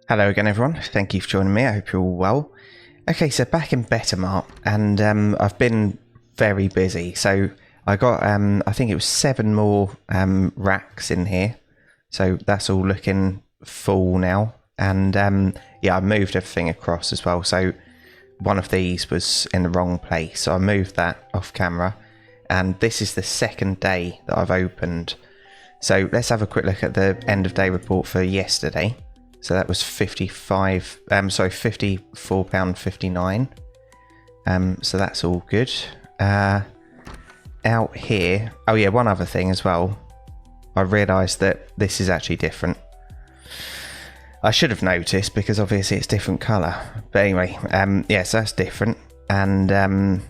Hello again everyone, thank you for joining me, I hope you're all well. Okay, so back in Better Mart, and I've been very busy, so I got, I think it was 7 more racks in here, so that's all looking full now, and yeah, I moved everything across as well, so one of these was in the wrong place, so I moved that off camera, and this is the second day that I've opened, so let's have a quick look at the end of day report for yesterday. So that was £54.59. So that's all good. Out here, oh yeah, one other thing as well. I realised that this is actually different. I should have noticed because obviously it's different colour. But anyway, yeah, so that's different. And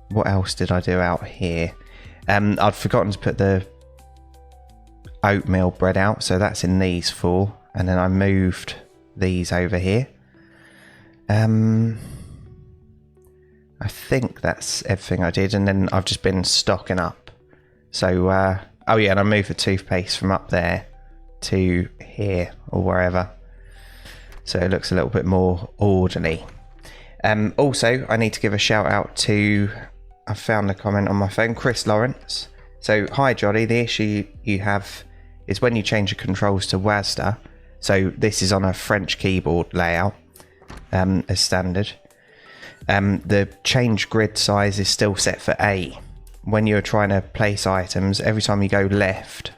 what else did I do out here? I'd forgotten to put the oatmeal bread out, so that's in these 4. And then I moved these over here. I think that's everything I did. And then I've just been stocking up. So, oh yeah, and I moved the toothpaste from up there to here or wherever. So it looks a little bit more orderly. Also, I need to give a shout out to, I found a comment on my phone, Chris Lawrence. So, hi Jolly, the issue you have is when you change the controls to WASDA. So this is on a French keyboard layout, as standard. The change grid size is still set for A. When you're trying to place items, every time you go left,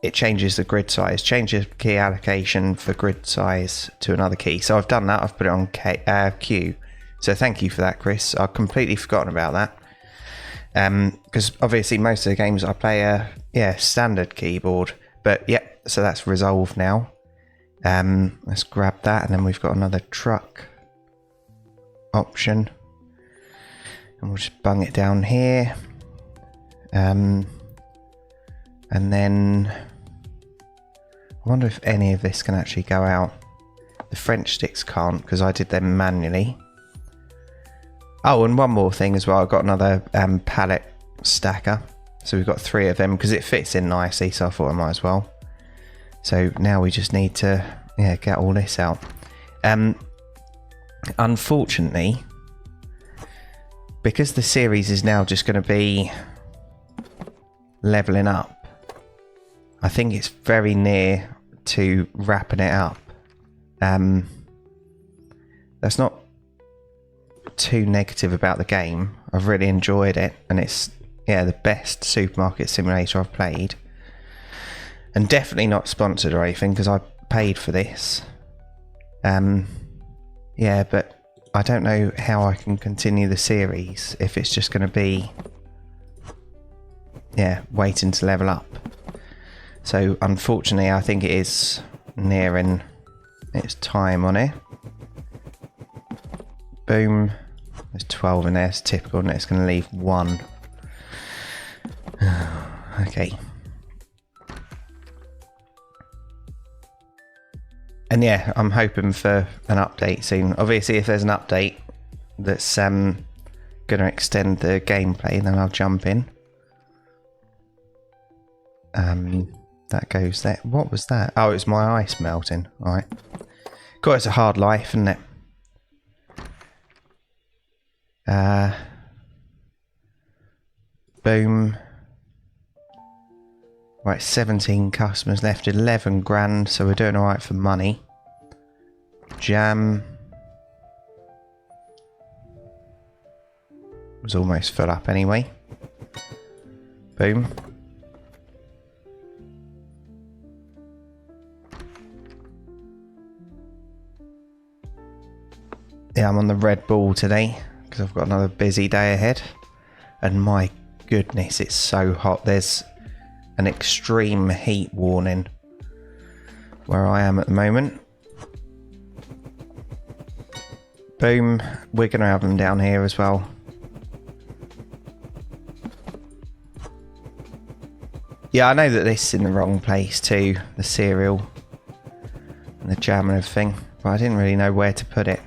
it changes the grid size. Change your key allocation for grid size to another key. So I've done that. I've put it on Q. So thank you for that, Chris. I've completely forgotten about that. Because obviously most of the games I play are standard keyboard. But yeah, so that's resolved now. Let's grab that, and then we've got another truck option, and we'll just bung it down here. And then I wonder if any of this can actually go out. The French sticks can't because I did them manually. Oh, and one more thing as well. I've got another pallet stacker. So we've got 3 of them because it fits in nicely, so I thought I might as well. So now we just need to get all this out. Unfortunately, because the series is now just going to be leveling up, I think it's very near to wrapping it up. That's not too negative about the game. I've really enjoyed it, and it's the best supermarket simulator I've played, and definitely not sponsored or anything because I paid for this. Yeah, but I don't know how I can continue the series if it's just going to be waiting to level up. So unfortunately I think it is nearing its time on it. Boom, there's 12 in there, it's typical, and it's going to leave 1. Okay. And yeah, I'm hoping for an update soon. Obviously, if there's an update that's going to extend the gameplay, then I'll jump in. That goes there. What was that? Oh, it was my ice melting. Alright. God, it's a hard life, isn't it? Boom. Right, 17 customers left, 11 grand, so we're doing alright for money. Jam. Was almost full up anyway. Boom. Yeah, I'm on the Red Bull today, because I've got another busy day ahead. And my goodness, it's so hot. There's an extreme heat warning where I am at the moment. Boom. We're going to have them down here as well. Yeah, I know that this is in the wrong place too, the cereal and the jam and everything, but I didn't really know where to put it.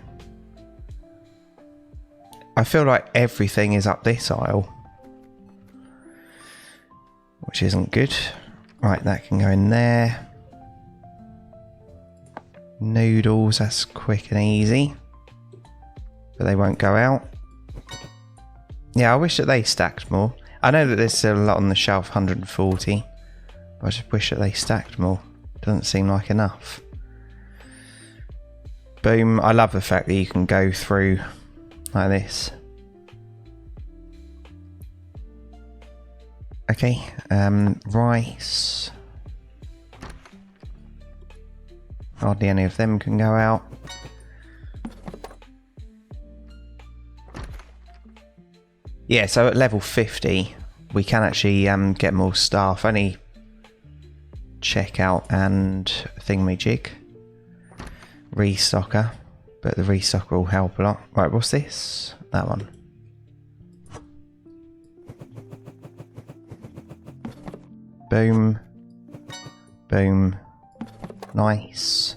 I feel like everything is up this aisle, which isn't good. Right, that can go in there. Noodles, that's quick and easy. But they won't go out. Yeah, I wish that they stacked more. I know that there's still a lot on the shelf, 140. But I just wish that they stacked more. Doesn't seem like enough. Boom. I love the fact that you can go through like this. Okay, rice. Hardly any of them can go out. Yeah, so at level 50, we can actually get more staff. Only checkout and thingamajig. Restocker. But the restocker will help a lot. Right, what's this? That one. Boom. Boom. Nice.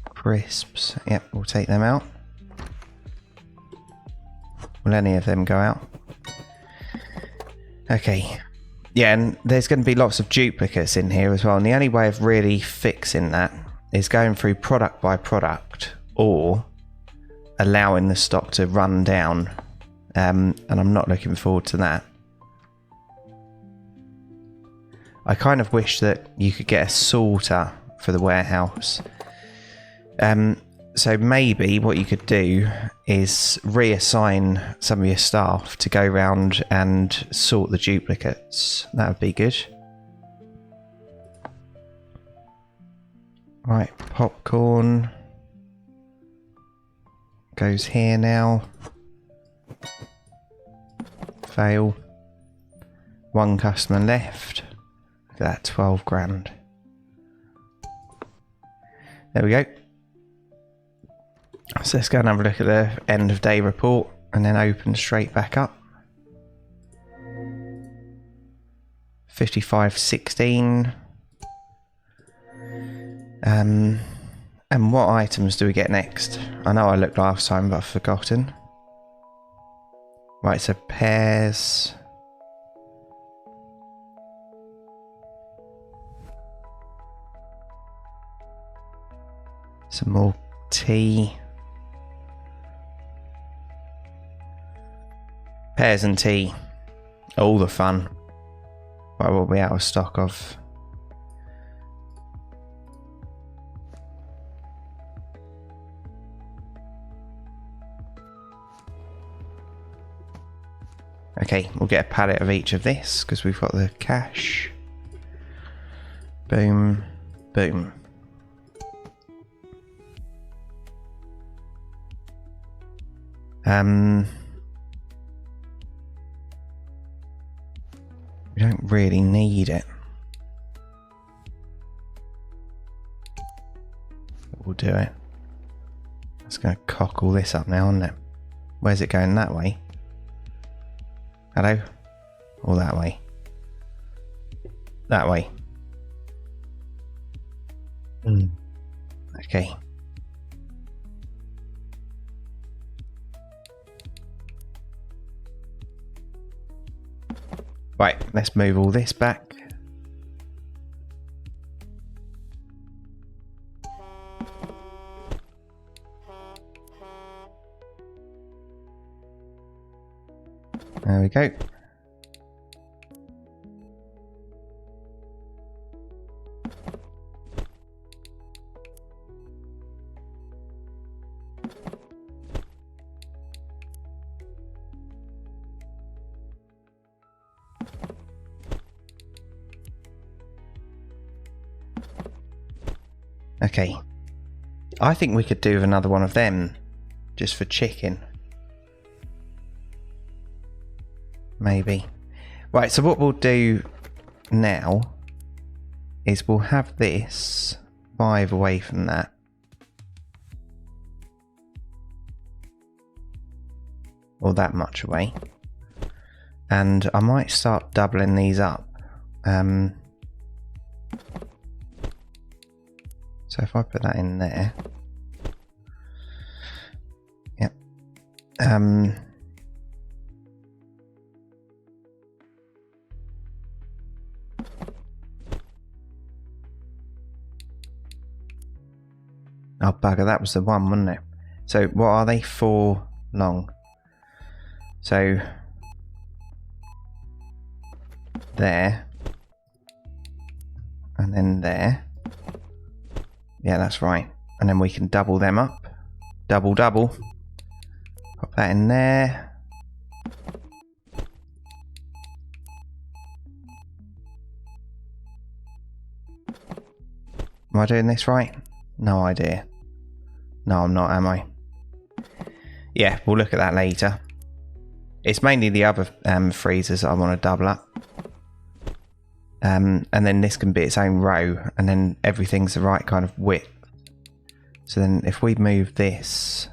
Crisps. Yep, we'll take them out. Will any of them go out? Okay. Yeah, and there's going to be lots of duplicates in here as well. And the only way of really fixing that is going through product by product or allowing the stock to run down. And I'm not looking forward to that. I kind of wish that you could get a sorter for the warehouse. So maybe what you could do is reassign some of your staff to go around and sort the duplicates. That would be good. Right, popcorn goes here now. Fail. One customer left. Look at that, 12 grand. There we go. So let's go and have a look at the end of day report and then open straight back up. 55.16. And what items do we get next? I know I looked last time, but I've forgotten. Right, so pears. Some more tea. Pears and tea. All the fun. Right, what are we out of stock of? Okay, we'll get a pallet of each of this because we've got the cash. Boom, boom. We don't really need it. But we'll do it. It's going to cock all this up now, isn't it? Where's it going? That way? Hello? Or that way? That way. Okay. Right, let's move all this back. There we go. Okay, I think we could do another one of them just for chicken. Maybe. Right, so what we'll do now is we'll have this 5 away from that. Or that much away. And I might start doubling these up. So if I put that in there. Yep. Oh bugger, that was the one, wasn't it? So what are they? 4 long. So there. And then there. Yeah, that's right. And then we can double them up. Double. Pop that in there. Am I doing this right? No idea. No, I'm not, am I? Yeah, we'll look at that later. It's mainly the other freezers that I want to double up. And then this can be its own row, and then everything's the right kind of width. So then if we move this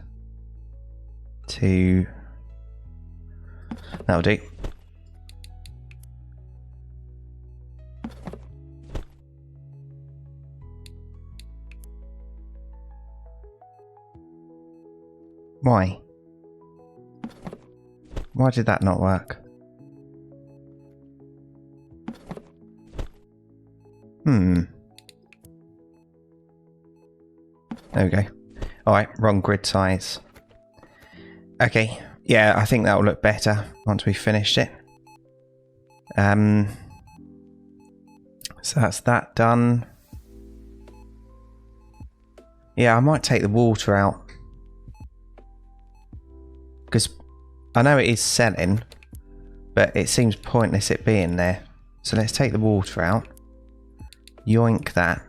to... That'll do. Why? Why did that not work? There we go. Alright, wrong grid size. Okay, yeah, I think that will look better once we've finished it. So that's that done. Yeah, I might take the water out. Because I know it is selling, but it seems pointless it being there. So let's take the water out. Yoink that.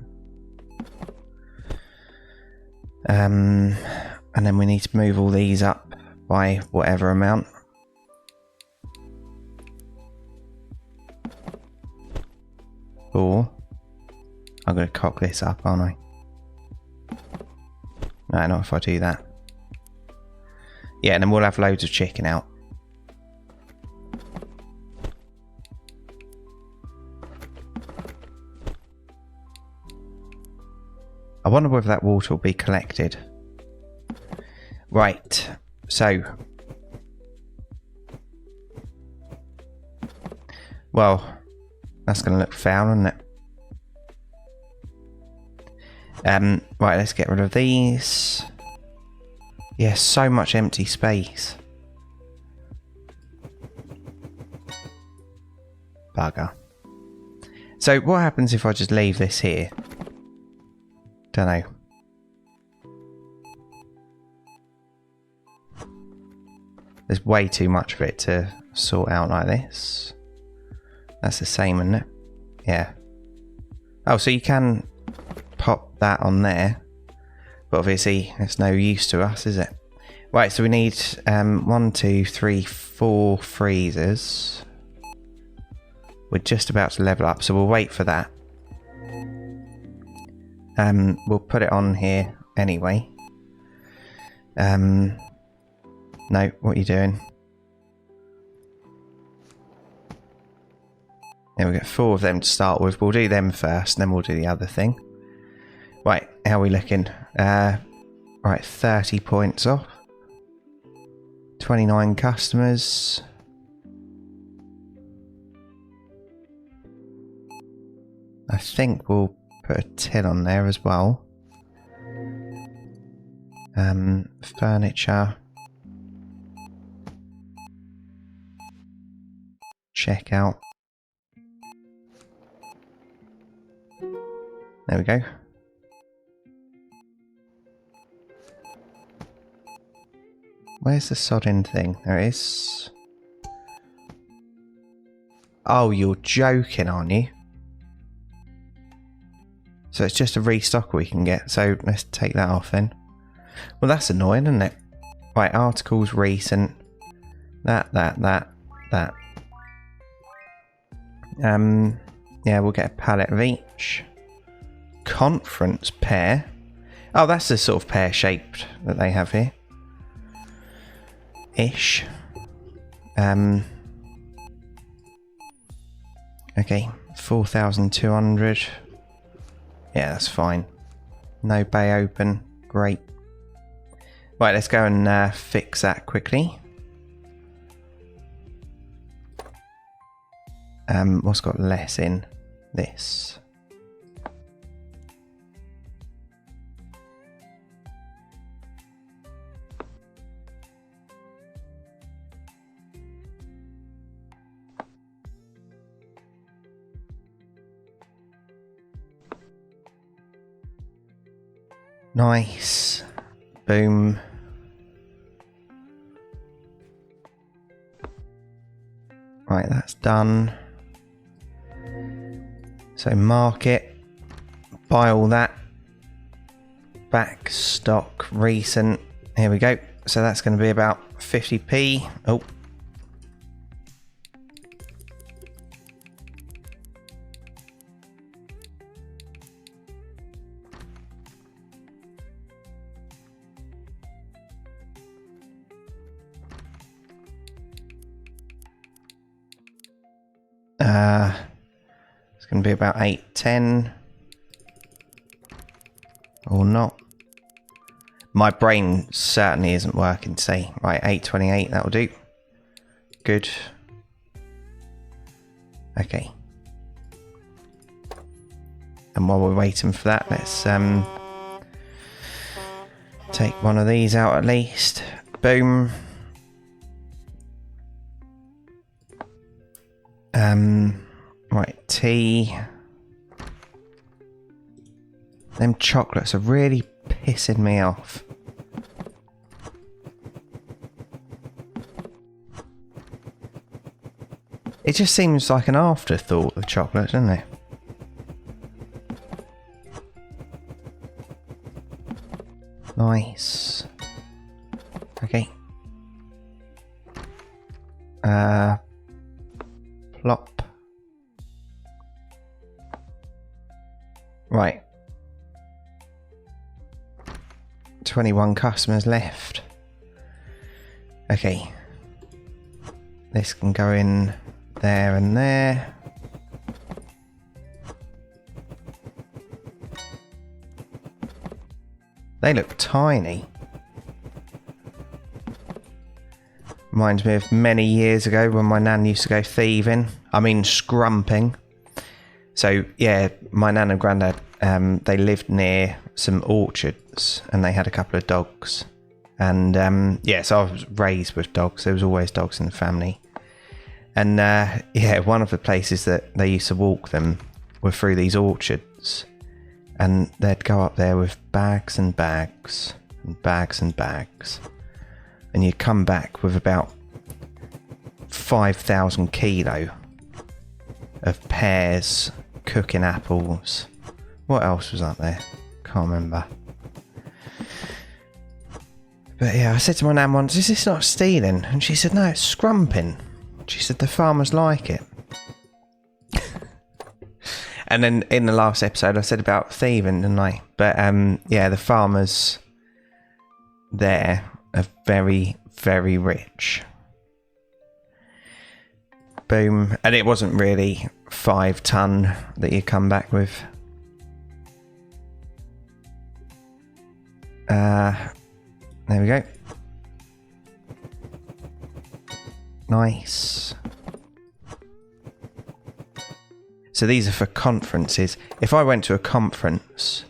And then we need to move all these up by whatever amount. Or I'm going to cock this up, aren't I? No, not if I do that. Yeah, and then we'll have loads of chicken out. I wonder whether that water will be collected. Right, so... Well, that's going to look foul, isn't it? Right, let's get rid of these. Yeah, so much empty space. Bugger. So what happens if I just leave this here? Don't know. There's way too much of it to sort out like this. That's the same, isn't it? Yeah. Oh, so you can pop that on there. But obviously, it's no use to us, is it? Right, so we need 1, 2, 3, 4 freezers. We're just about to level up, so we'll wait for that. We'll put it on here anyway. No, what are you doing? There we go, 4 of them to start with. We'll do them first, and then we'll do the other thing. Right, how are we looking? Right, 30 points off. 29 customers. I think we'll put a till on there as well. Furniture. Checkout. There we go. Where's the sodding thing? There it is. Oh, you're joking, aren't you? So it's just a restock we can get. So let's take that off then. Well, that's annoying, isn't it? Right, articles recent. That. Yeah, we'll get a pallet of each. Conference pair. Oh, that's the sort of pear shaped that they have here. Ish. Okay, 4,200. Yeah, that's fine. No bay open. Great. Right, let's go and fix that quickly. What's got less in this? Nice. Boom. Right, that's done. So market, buy all that. Back stock, recent. Here we go. So that's going to be about 50p. Oh. It's going to be about 8.10 or not. My brain certainly isn't working today. Right, 8.28, that'll do. Good. Okay. And while we're waiting for that, let's take one of these out at least. Boom. Right, tea. Them chocolates are really pissing me off. It just seems like an afterthought, the chocolate, doesn't it? Nice. Okay. Plop. Right. 21 customers left. Okay. This can go in there and there. They look tiny. Reminds me of many years ago when my nan used to go thieving. I mean scrumping. So yeah, my nan and granddad, they lived near some orchards and they had a couple of dogs. And yeah, so I was raised with dogs. There was always dogs in the family. And yeah, one of the places that they used to walk them were through these orchards. And they'd go up there with bags and bags and bags and bags. And you'd come back with about 5,000 kilo of pears, cooking apples. What else was up there? Can't remember. But yeah, I said to my nan once, is this not stealing? And she said, no, it's scrumping. She said, the farmers like it. And then in the last episode, I said about thieving, didn't I? But yeah, the farmers there are very, very rich. Boom. And it wasn't really 5 ton that you come back with. There we go. Nice. So these are for conferences. If I went to a conference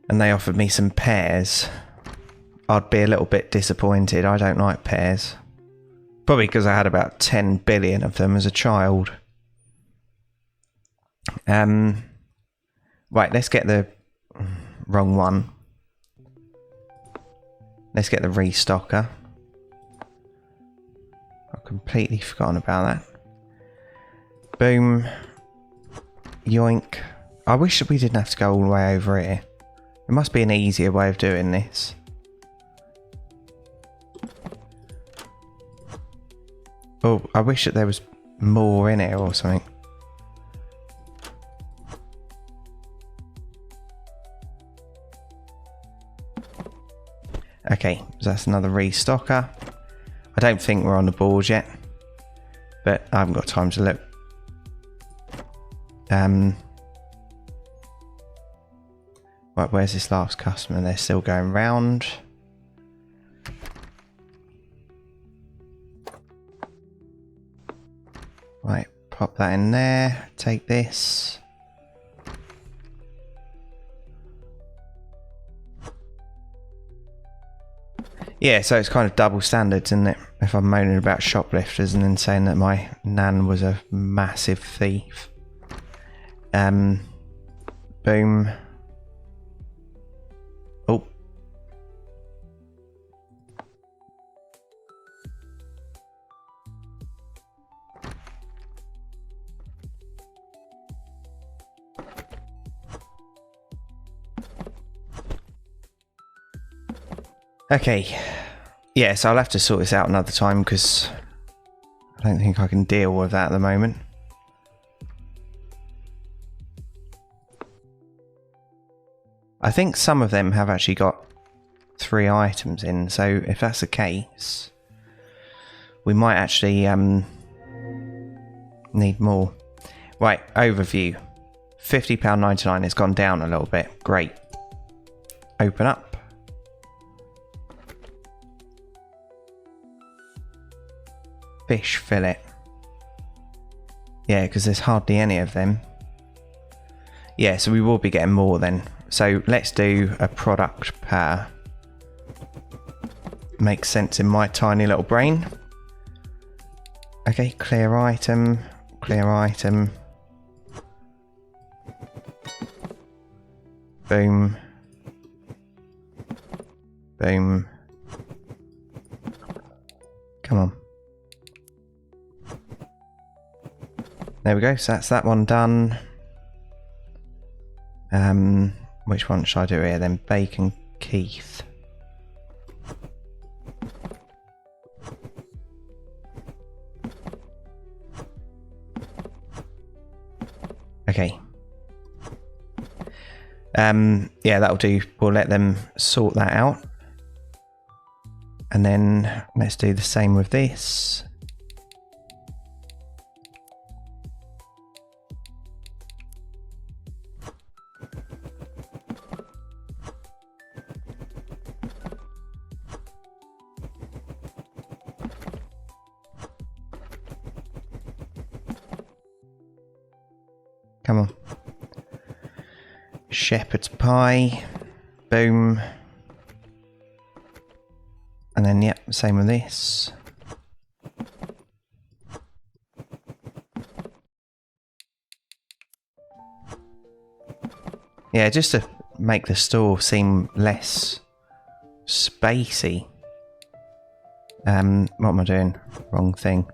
and they offered me some pears, I'd be a little bit disappointed. I don't like pears. Probably because I had about 10 billion of them as a child. Right, let's get the wrong one. Let's get the restocker. I've completely forgotten about that. Boom. Yoink. I wish that we didn't have to go all the way over here. There must be an easier way of doing this. Oh, I wish that there was more in here or something. Okay, so that's another restocker. I don't think we're on the board yet, but I haven't got time to look. Right, where's this last customer? They're still going round. Right, pop that in there. Take this. Yeah, so it's kind of double standards, isn't it? If I'm moaning about shoplifters and then saying that my nan was a massive thief. Boom. Okay. Yeah, so I'll have to sort this out another time because I don't think I can deal with that at the moment. I think some of them have actually got 3 items in, so if that's the case, we might actually need more. Right, overview. £50.99 has gone down a little bit. Great. Open up. Fish fillet. Yeah, because there's hardly any of them. Yeah, so we will be getting more then. So let's do a product per. Makes sense in my tiny little brain. Okay, clear item, clear item. Boom. Boom. Come on. There we go, so that's that one done. Which one should I do here then? Bacon Keith. Okay. Yeah, that'll do. We'll let them sort that out. And then let's do the same with this. Come on. Shepherd's pie. Boom. And then, yep, same with this. Yeah, just to make the store seem less spacey. What am I doing? Wrong thing.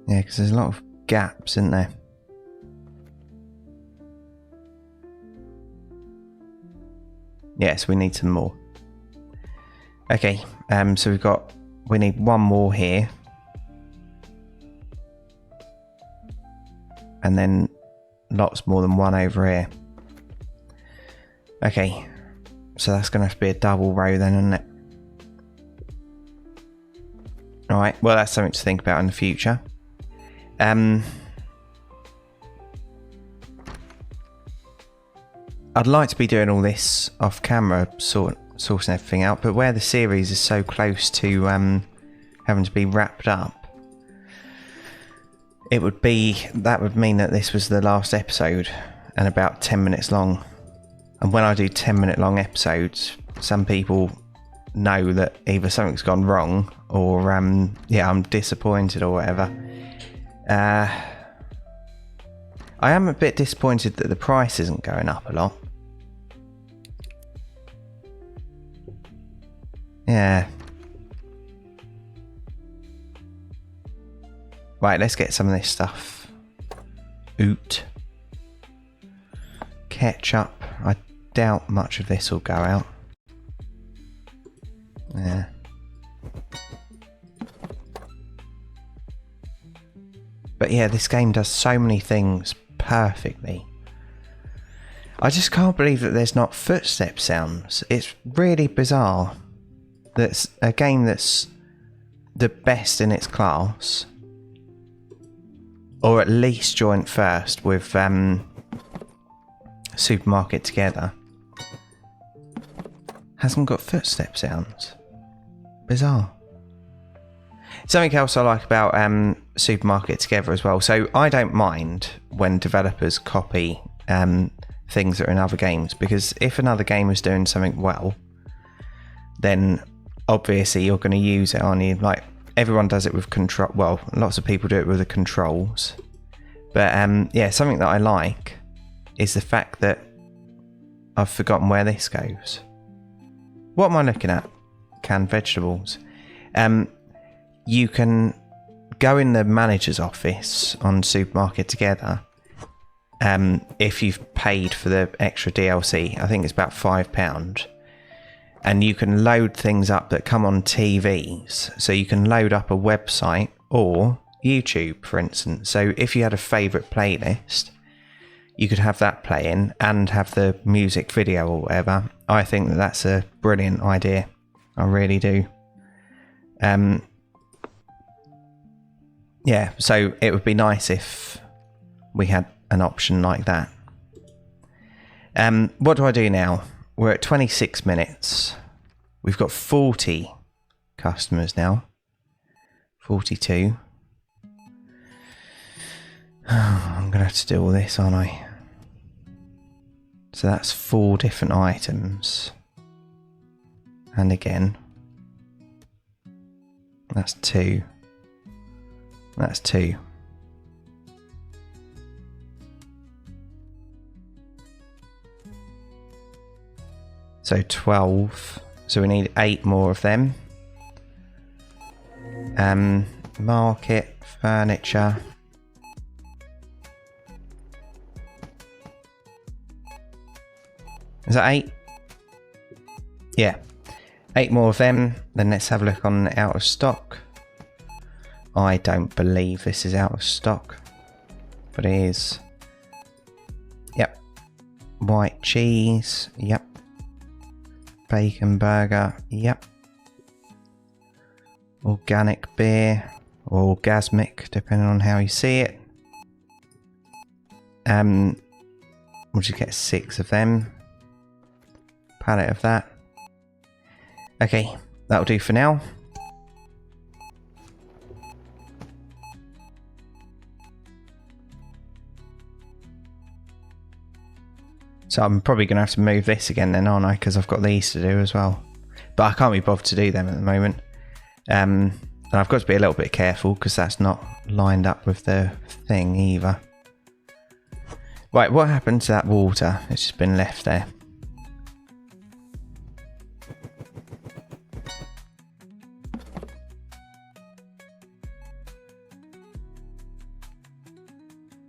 Yeah, because there's a lot of gaps, isn't there? Yes, we need some more. Okay, so we need one more here. And then lots more than one over here. Okay, so that's going to have to be a double row then, isn't it? Alright, well that's something to think about in the future. I'd like to be doing all this off camera, sourcing everything out, but where the series is so close to having to be wrapped up, that would mean that this was the last episode and about 10 minutes long. And when I do 10-minute long episodes, some people know that either something's gone wrong or yeah, I'm disappointed or whatever. I am a bit disappointed that the price isn't going up a lot. Yeah. Right, let's get some of this stuff. Oot. Ketchup. I doubt much of this will go out. Yeah. But yeah, this game does so many things perfectly. I just can't believe that there's not footstep sounds. It's really bizarre. That's a game that's the best in its class, or at least joint first with Supermarket Together, hasn't got footstep sounds. Bizarre. Something else I like about Supermarket Together as well. So I don't mind when developers copy things that are in other games, because if another game is doing something well, then obviously you're going to use it, aren't you? Like everyone does it with control. Well, lots of people do it with the controls. But yeah, something that I like is the fact that I've forgotten where this goes. What am I looking at? Canned vegetables. You can go in the manager's office on Supermarket Together if you've paid for the extra DLC. I think it's about £5. And you can load things up that come on TVs. So you can load up a website or YouTube, for instance. So if you had a favourite playlist, you could have that playing and have the music video or whatever. I think that that's a brilliant idea. I really do. Yeah, so it would be nice if we had an option like that. What do I do now? We're at 26 minutes. We've got 40 customers now. 42. I'm going to have to do all this, aren't I? So that's 4 different items. And again. That's 2. That's 2. So 12. So we need 8 more of them. Market, furniture. Is that 8? Yeah. 8 more of them. Then let's have a look on out of stock. I don't believe this is out of stock. But it is. Yep. White cheese. Yep. Bacon burger. Yep. Organic beer. Or orgasmic, depending on how you see it. We'll just get 6 of them. Pallet of that. Okay, that'll do for now. So I'm probably going to have to move this again then, aren't I? Because I've got these to do as well. But I can't be bothered to do them at the moment. And I've got to be a little bit careful because that's not lined up with the thing either. Right, what happened to that water? It's just been left there.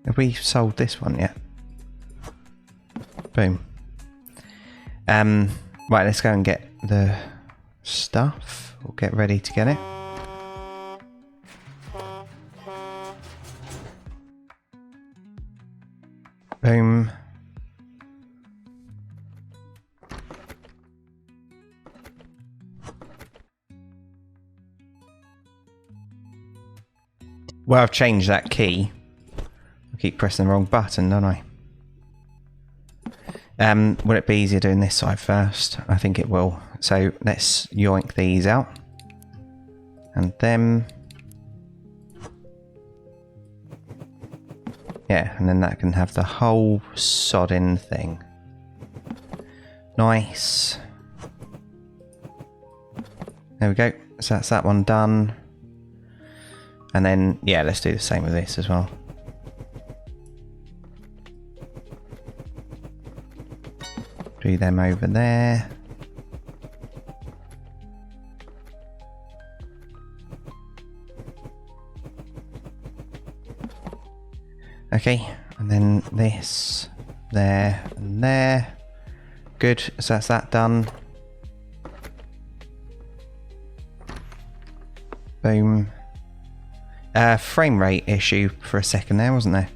Have we sold this one yet? Boom. Right, let's go and get the stuff. We'll get ready to get it. Boom. Well, I've changed that key. I keep pressing the wrong button, don't I? Would it be easier doing this side first? I think it will. So let's yoink these out. And then... yeah, and then that can have the whole sodding thing. Nice. There we go. So that's that one done. And then, yeah, let's do the same with this as well. Do them over there. Okay, and then this, there, and there. Good, so that's that done. Boom. Frame rate issue for a second there, wasn't there?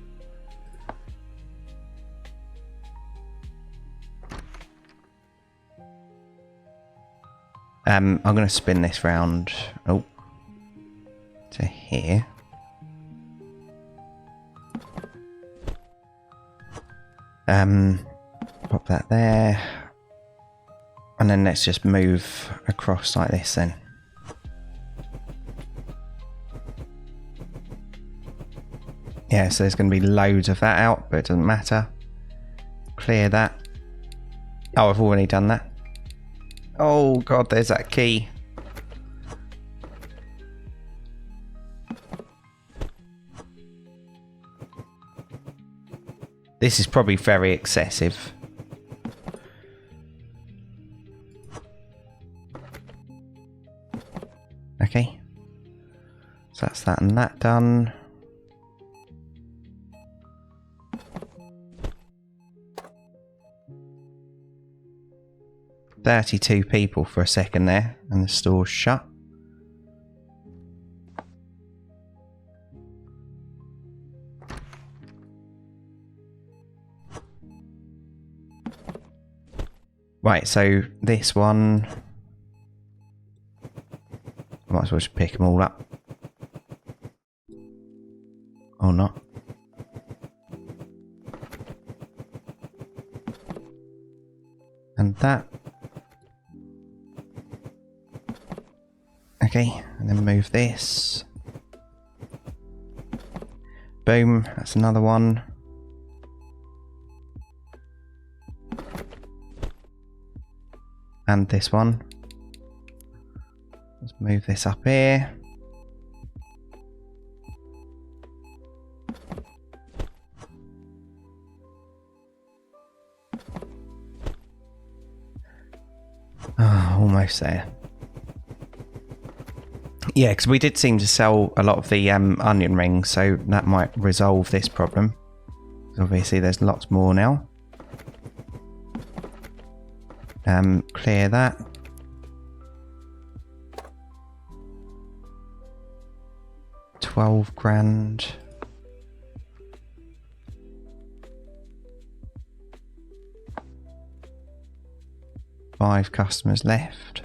I'm going to spin this round. Oh, to here. Pop that there. And then let's just move across like this then. Yeah, so there's going to be loads of that out, but it doesn't matter. Clear that. Oh, I've already done that. Oh god, there's that key. This is probably very excessive. Okay. So that's that and that done. 32 people for a second there, and the store's shut. Right, so this one, I might as well just pick them all up. Or not. And that. Okay, and then move this. Boom, that's another one. And this one. Let's move this up here. Oh, almost there. Yeah, because we did seem to sell a lot of the onion rings, so that might resolve this problem. Obviously, there's lots more now. Clear that. £12,000. Five customers left.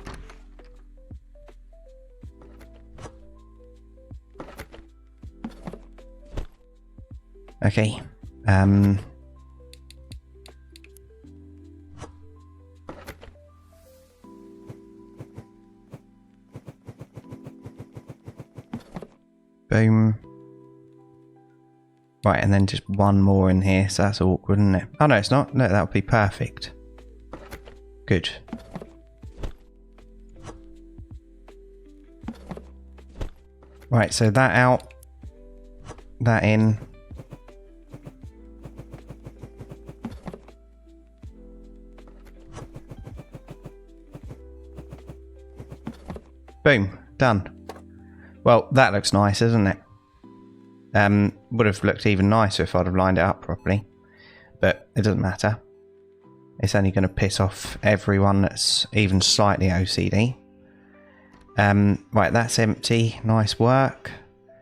Okay. Boom. Right, and then just one more in here, so that's awkward, isn't it? Oh no, it's not. No, that would be perfect. Good. Right, so that out. That in. Boom. Done. Well, that looks nice, doesn't it? Would have looked even nicer if I'd have lined it up properly. But it doesn't matter. It's only going to piss off everyone that's even slightly OCD. Right, that's empty. Nice work.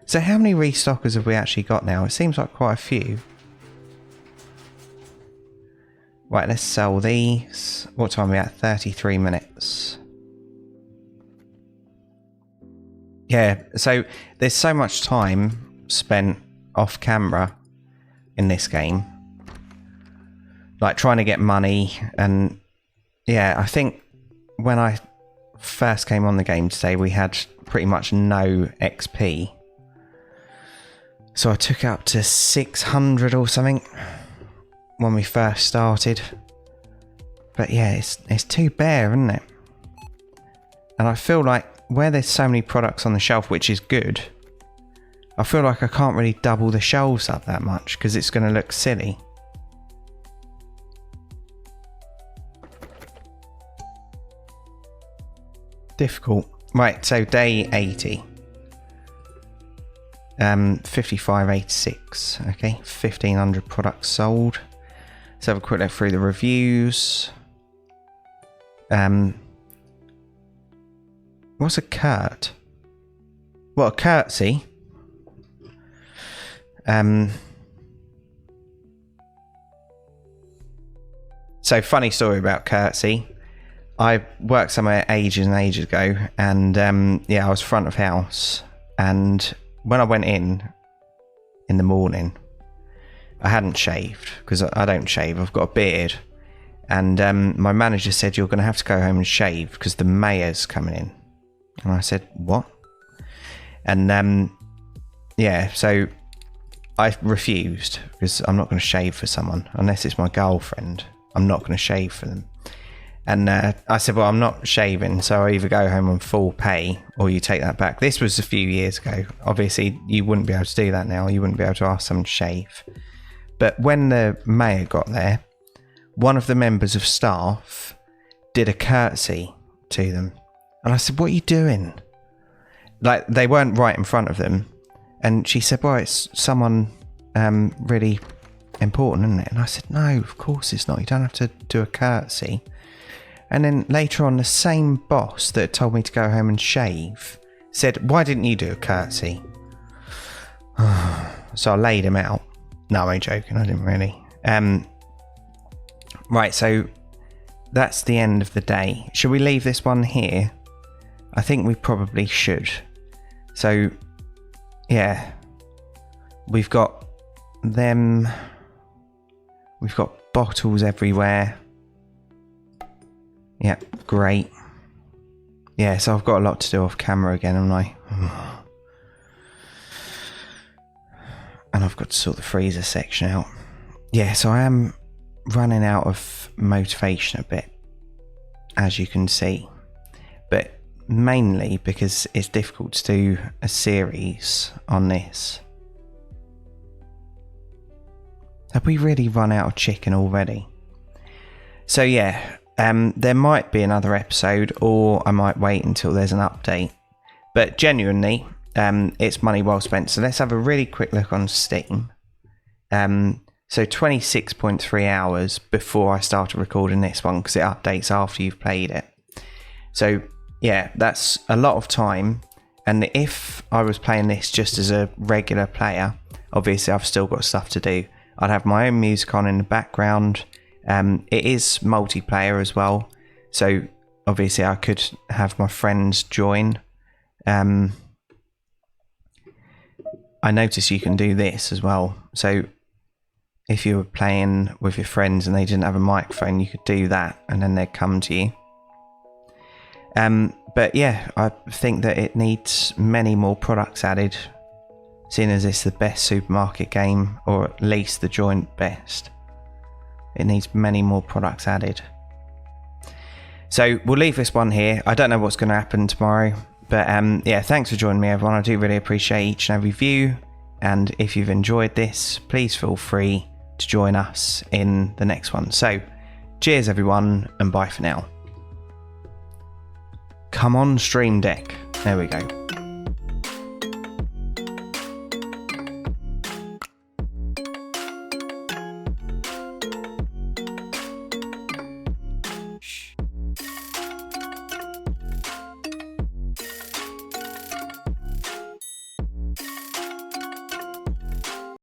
So how many restockers have we actually got now? It seems like quite a few. Right, let's sell these. What time are we at? 33 minutes. Yeah, so there's so much time spent off camera in this game. Like trying to get money, and yeah, I think when I first came on the game today we had pretty much no XP. So I took it up to 600 or something when we first started. But yeah, it's too bare, isn't it? And I feel like where there's so many products on the shelf, which is good, I feel like I can't really double the shelves up that much because it's going to look silly. Difficult. Right, so day 80. 55.86. Okay, 1,500 products sold. Let's have a quick look through the reviews. What's a curt? What, a curtsy? So funny story about curtsy. I worked somewhere ages and ages ago, and yeah, I was front of house, and when I went in the morning, I hadn't shaved because I don't shave. I've got a beard, and my manager said, "You're going to have to go home and shave because the mayor's coming in." And I said, "What?" And yeah, so I refused because I'm not going to shave for someone unless it's my girlfriend. I'm not going to shave for them. And I said, well, I'm not shaving, so I either go home on full pay or you take that back. This was a few years ago. Obviously, you wouldn't be able to do that now. You wouldn't be able to ask someone to shave. But when the mayor got there, one of the members of staff did a curtsy to them. And I said, what are you doing? Like, they weren't right in front of them. And she said, well, it's someone really important, isn't it? And I said, no, of course it's not. You don't have to do a curtsy. And then later on, the same boss that told me to go home and shave said, why didn't you do a curtsy? So I laid him out. No, I'm only joking. I didn't really. Right, so that's the end of the day. Should we leave this one here? I think we probably should. So, yeah. We've got them. We've got bottles everywhere. Yeah, great. Yeah, so I've got a lot to do off camera again, haven't I? And I've got to sort the freezer section out. Yeah, so I am running out of motivation a bit, as you can see. But mainly because it's difficult to do a series on this. Have we really run out of chicken already? So yeah, there might be another episode, or I might wait until there's an update. But genuinely, it's money well spent. So let's have a really quick look on Steam. So 26.3 hours before I started recording this one, because it updates after you've played it. So yeah, that's a lot of time. And if I was playing this just as a regular player, obviously I've still got stuff to do. I'd have my own music on in the background. It is multiplayer as well, so obviously I could have my friends join. I notice you can do this as well, so if you were playing with your friends and they didn't have a microphone, you could do that and then they'd come to you. But yeah, I think that it needs many more products added, seeing as it's the best supermarket game, or at least the joint best. It needs many more products added. So we'll leave this one here. I don't know what's going to happen tomorrow, but yeah, thanks for joining me, everyone. I do really appreciate each and every view, and if you've enjoyed this, please feel free to join us in the next one. So cheers everyone, and bye for now. Come on, StreamDeck. There we go.